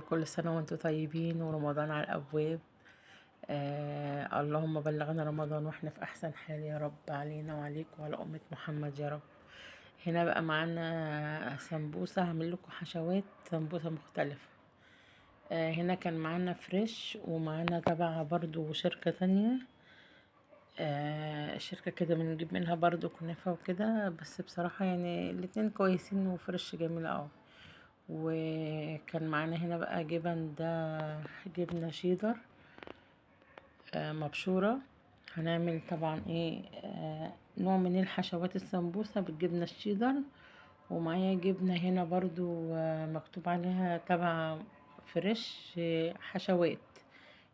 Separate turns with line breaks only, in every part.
كل سنة وانتم طيبين ورمضان على الأبواب. اللهم بلغنا رمضان واحنا في أحسن حال يا رب، علينا وعليك وعلى أمة محمد يا رب. هنا بقى معانا سمبوسة، هعمل لكم حشوات سمبوسة مختلفة. هنا كان معانا فريش، ومعانا تبع برضو شركة تانية. شركة كده بنجيب منها برضو كنافة وكده، بس بصراحة يعني الاتنين كويسين، وفريش جميلة اوي. وكان معانا هنا بقى جبن، ده جبنة شيدر مبشورة. هنعمل طبعا ايه نوع من الحشوات السمبوسة بالجبنة الشيدر. ومعايا جبنة هنا برضو مكتوب عليها تبع فريش حشوات.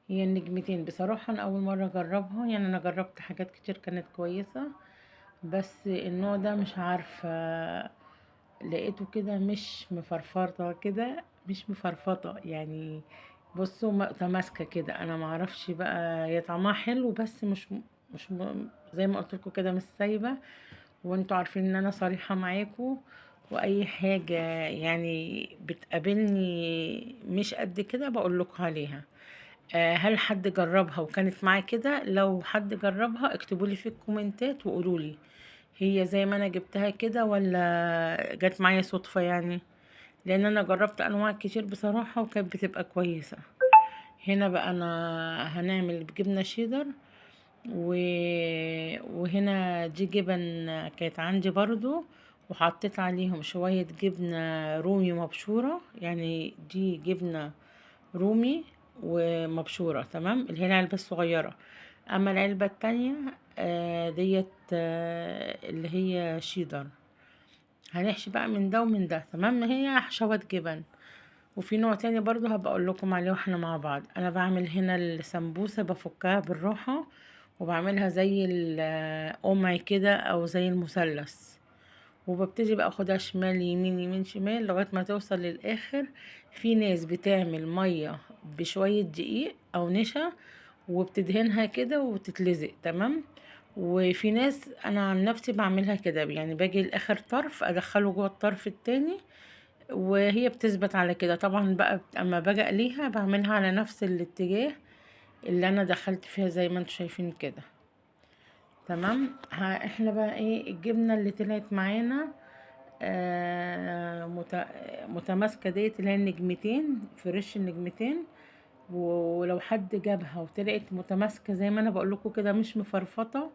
هي النجمتين بصراحة أنا أول مرة أجربها، يعني أنا جربت حاجات كتير كانت كويسة، بس النوع ده مش عارفة، لقيته كده مش مفرفرة كده، مش مفرفطة يعني. بصوا متماسكة كده، انا معرفش بقى، هي طعمها حلو بس مش زي ما قلت لكم كده مش سايبة. وانتوا عارفين ان انا صريحة معاكم، واي حاجة يعني بتقابلني مش قد كده بقول لكم عليها. هل حد جربها وكانت معاه كده؟ لو حد جربها اكتبولي في الكومنتات وقولولي هي زي ما انا جبتها كده ولا جت معايا صدفة يعني. لان انا جربت انواع كتير بصراحة وكانت بتبقى كويسة. هنا بقى انا هنعمل بجبنة شيدر و... وهنا دي جبن كانت عندي برضو، وحطيت عليهم شوية جبنة رومي مبشورة، يعني دي جبنة رومي ومبشورة تمام، اللي هي العلبة الصغيرة. اما العلبة التانية ديت اللي هي شيدر. هنحشي بقى من ده ومن ده تمام، هي حشوات جبن. وفي نوع تاني برضو هبقى اقول لكم عليه واحنا مع بعض. انا بعمل هنا السمبوسة بفكها بالراحة، وبعملها زي القمع كده او زي المثلث، وببتدي بقى اخدها شمال يمين يمين شمال لغاية ما توصل للاخر. في ناس بتعمل مية بشوية دقيق او نشا وبتدهنها كده وتتلزق تمام. وفي ناس، انا عن نفسي بعملها كده، يعني باجي لاخر طرف ادخله جوه الطرف التاني وهي بتثبت على كده. طبعا بقى اما باجي اقليها بعملها على نفس الاتجاه اللي انا دخلت فيها زي ما انتم شايفين كده تمام. احنا بقى ايه الجبنة اللي طلعت معانا متماسكة ديت، اللي هي النجمتين فريش النجمتين. ولو حد جابها وطلعت متماسكة زي ما انا بقول لكم كده مش مفرفطة،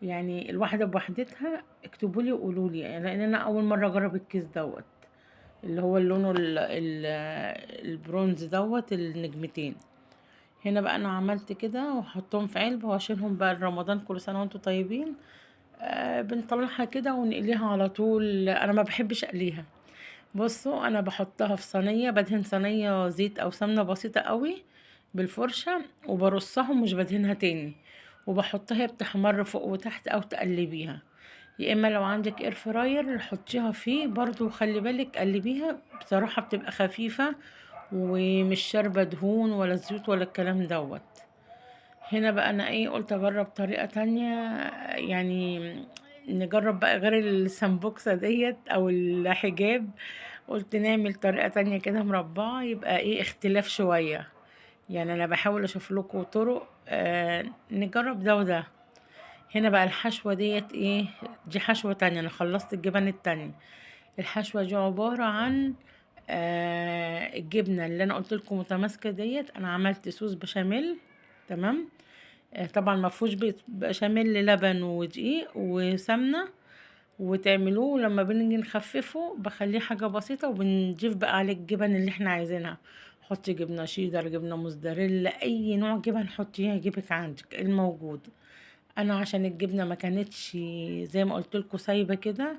يعني الواحدة بوحدتها اكتبوا لي وقولوا لي، يعني لان انا اول مرة اجرب الكيس دوت اللي هو لونه البرونز دوت النجمتين. هنا بقى انا عملت كده وحطهم في علبة واشيلهم بقى رمضان، كل سنة وانتم طيبين. بنطلعها كده ونقليها على طول، انا ما بحبش اقليها. بصوا انا بحطها في صينية، بدهن صينية زيت او سمنة بسيطة قوي بالفرشة، وبرصها ومش بدهنها تاني، وبحطها هي بتحمر فوق وتحت او تقلبيها. يا اما لو عندك اير فراير حطيها فيه برضو، وخلي بالك قلبيها بصراحة بتبقى خفيفة ومش شاربة دهون ولا زيوت ولا الكلام دوت. هنا بقى انا ايه قلت اجرب طريقة تانية، يعني نجرب بقى غير السمبوكسة ديت او الحجاب. قلت نعمل طريقة تانية كده مربعة، يبقى ايه اختلاف شوية. يعني انا بحاول اشوف لكم طرق نجرب ده وده. هنا بقى الحشوة ديت ايه، دي حشوة تانية، انا خلصت الجبن التانية. الحشوة دي عبارة عن الجبنة اللي انا قلت لكم متماسكة ديت، انا عملت صوص بشاميل تمام. طبعا ما فيهوش بشاميل، لبن ودقيق وسمنة، وتعملوه لما بنيجي نخففه بخليه حاجة بسيطة، وبنضيف بقى عليه الجبن اللي احنا عايزينها. حطي جبنة شيدر، جبنة موزاريلا، اي نوع جبن حطيها يعجبك عندك الموجود. انا عشان الجبنة ما كانتش زي ما قلت لكم سايبة كده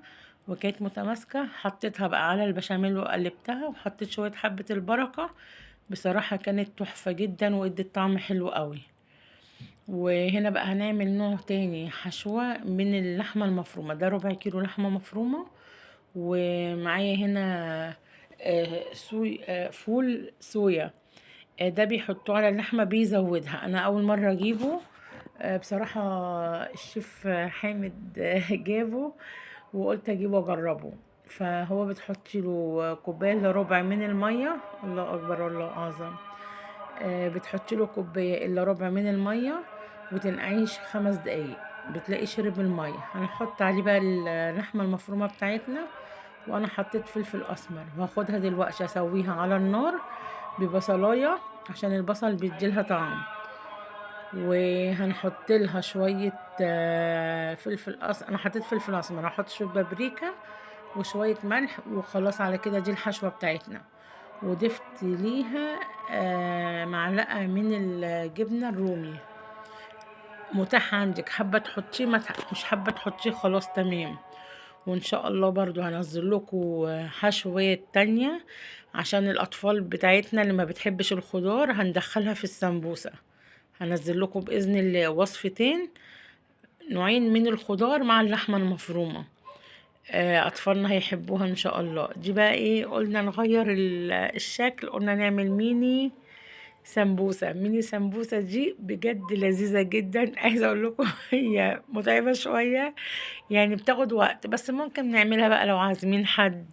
وكانت متماسكة، حطيتها بقى على البشاميل وقلبتها وحطيت شوية حبة البركة. بصراحة كانت تحفة جدا وادت طعم حلو قوي. وهنا بقى هنعمل نوع تاني حشوة من اللحمة المفرومة، ده ربع كيلو لحمة مفرومة. ومعايا هنا فول صويا. ده بيحطوه على اللحمة بيزودها، انا اول مرة اجيبه. بصراحة الشيف حامد جابه وقلت اجيبه واجربه. فهو بتحطي له كوبايه الا ربع من الميه. الله اكبر والله اعظم. بتحطي له كوبايه الا ربع من الميه وتنقعيش 5 دقايق، بتلاقي شرب الميه. هنحط عليه بقى اللحمه المفرومه بتاعتنا، وانا حطيت فلفل اسمر، وهاخدها دلوقتي اسويها على النار ببصلايه عشان البصل بيديلها طعم. وهنحط لها شويه انا حطيت فلفل اسمر، هحط شويه بابريكا وشويه ملح وخلاص. على كده دي الحشوه بتاعتنا. وضفت ليها معلقه من الجبنه الرومي. متاح عندك، حابه تحطيه مش حابه تحطيه خلاص تمام. وان شاء الله برضو هنزل لكم حشوات تانية عشان الاطفال بتاعتنا اللي ما بتحبش الخضار هندخلها في السمبوسة. هنزل لكم باذن الله وصفتين، نوعين من الخضار مع اللحمة المفرومة. اطفالنا هيحبوها ان شاء الله. دي بقى ايه، قلنا نغير الشكل، قلنا نعمل ميني سمبوسة دي بجد لذيذة جدا. عايزة اقول لكم هي متعبة شوية، يعني بتاخد وقت، بس ممكن نعملها بقى لو عازمين حد.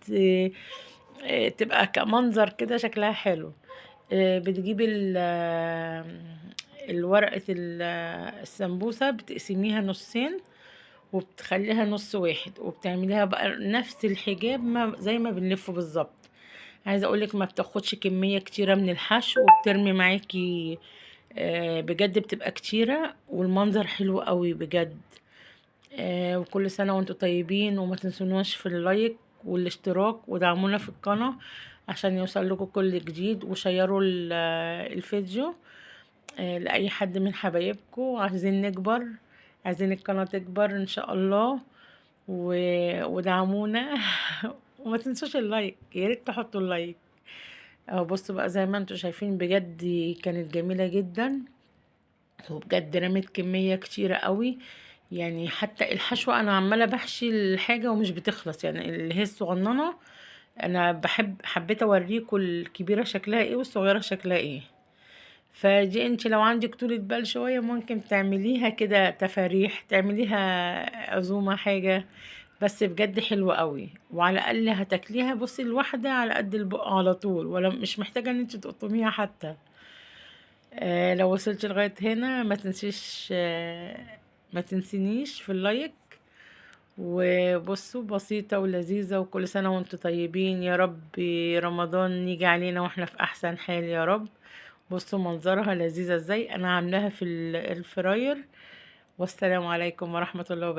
تبقى كمنظر كده شكلها حلو. بتجيب الورقة السمبوسة، بتقسميها نصين وبتخليها نص واحد، وبتعمليها بقى نفس الحجاب ما زي ما بنلفه بالظبط. عايزه اقولك ما بتاخدش كميه كتيره من الحشو وبترمي معاكي. بجد بتبقى كتيره والمنظر حلو قوي بجد. وكل سنه وانتم طيبين، وما تنسوناش في اللايك والاشتراك، ودعمونا في القناه عشان يوصل لكم كل جديد، وشيروا الفيديو لأي حد من حبايبكم. عايزين نكبر، عايزين القناة تكبر ان شاء الله. ودعمونا وما تنسوش اللايك، يا ريت تحطوا اللايك. بصوا بقى زي ما انتوا شايفين بجد كانت جميلة جدا، وبجد رمت كمية كتيرة قوي. يعني حتى الحشوة انا عمالة بحشي الحاجة ومش بتخلص، يعني اللي هي الصغننة انا حبيت اوريكم الكبيرة شكلها ايه والصغيرة شكلها ايه. فدي انت لو عندك طولة بال شوية ممكن تعمليها كده تفاريح، تعمليها عزومة حاجة. بس بجد حلوة قوي، وعلى الاقل هتاكليها بصي الواحدة على قد البق على طول، ولا مش محتاجة ان انت تقطميها حتى. لو وصلت لغاية هنا ما تنسينيش في اللايك. وبصوا بسيطة ولذيذة، وكل سنة وانتم طيبين يا رب. رمضان يجي علينا واحنا في احسن حال يا رب. بصوا منظرها لذيذة ازاي، انا عاملاها في الفراير. والسلام عليكم ورحمة الله وبركاته.